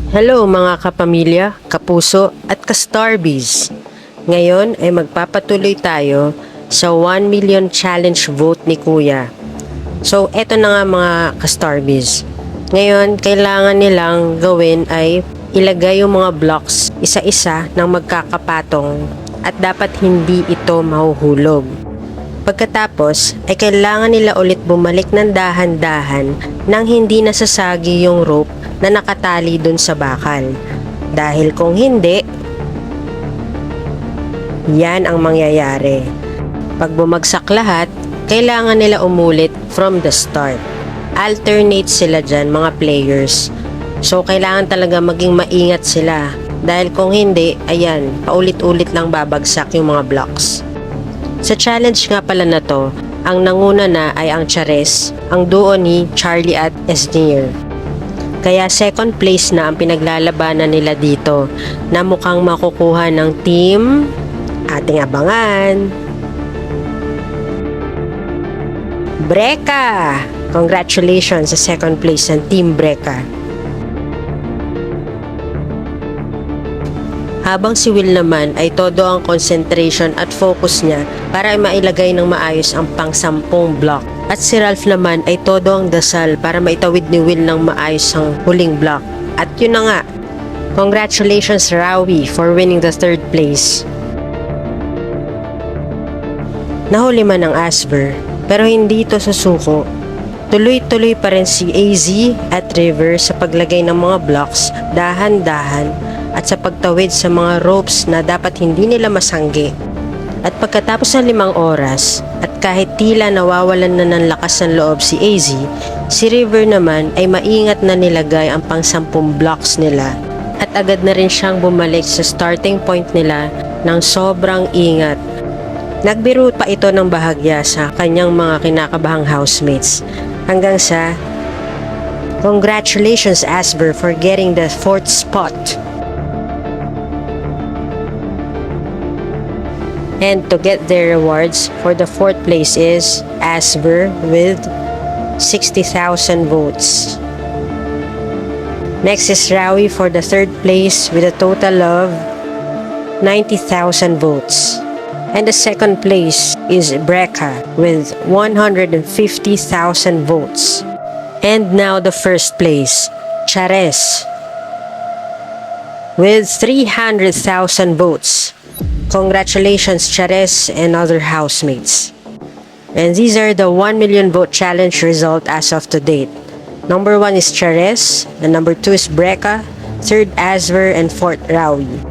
Hello mga kapamilya, kapuso at ka-Starbies. Ngayon ay magpapatuloy tayo sa 1 million challenge vote ni Kuya. So eto na nga mga ka-Starbies. Ngayon kailangan nilang gawin ay ilagay yung mga blocks isa-isa ng magkakapatong at dapat hindi ito mahuhulog. Pagkatapos ay kailangan nila ulit bumalik ng dahan-dahan nang hindi nasasagi yung rope na nakatali dun sa bakal. Dahil kung hindi, yan ang mangyayari. Pag bumagsak lahat, kailangan nila umulit from the start. Alternate sila dyan mga players. So kailangan talaga maging maingat sila. Dahil kung hindi, ayan, paulit-ulit lang babagsak yung mga blocks. Sa challenge nga pala na to, ang nanguna na ay ang Chares, ang duo ni Charlie at Esnir. Kaya second place na ang pinaglalabanan nila dito na mukhang makukuha ng team ating abangan. Breka! Congratulations sa second place ng Team Breka. Habang si Will naman ay todo ang concentration at focus niya para mailagay ng maayos ang pang-10 block. At si Ralph naman ay todo ang dasal para maitawid ni Will ng maayos ang huling block. At yun na nga, congratulations Rawi for winning the third place. Nahuli man ang Asper, pero hindi ito susuko. Tuloy-tuloy pa rin si AZ at River sa paglagay ng mga blocks dahan-dahan at sa pagtawid sa mga ropes na dapat hindi nila masanggi. At pagkatapos ng 5 oras at kahit tila nawawalan na ng lakas ng loob si AZ, si River naman ay maingat na nilagay ang pang-10 blocks nila at agad na rin siyang bumalik sa starting point nila ng sobrang ingat. Nagbiro pa ito ng bahagya sa kanyang mga kinakabahang housemates hanggang sa congratulations Asper for getting the 4th spot. And to get their rewards for the 4th place is Asper with 60,000 votes. Next is Rawi for the 3rd place with a total of 90,000 votes. And the 2nd place is Breka with 150,000 votes. And now the 1st place, Chares with 300,000 votes. Congratulations Chares and other housemates. And these are the 1 million vote challenge result as of to date. Number 1 is Chares, and number 2 is Breka, 3rd Asver, and 4th Rawi.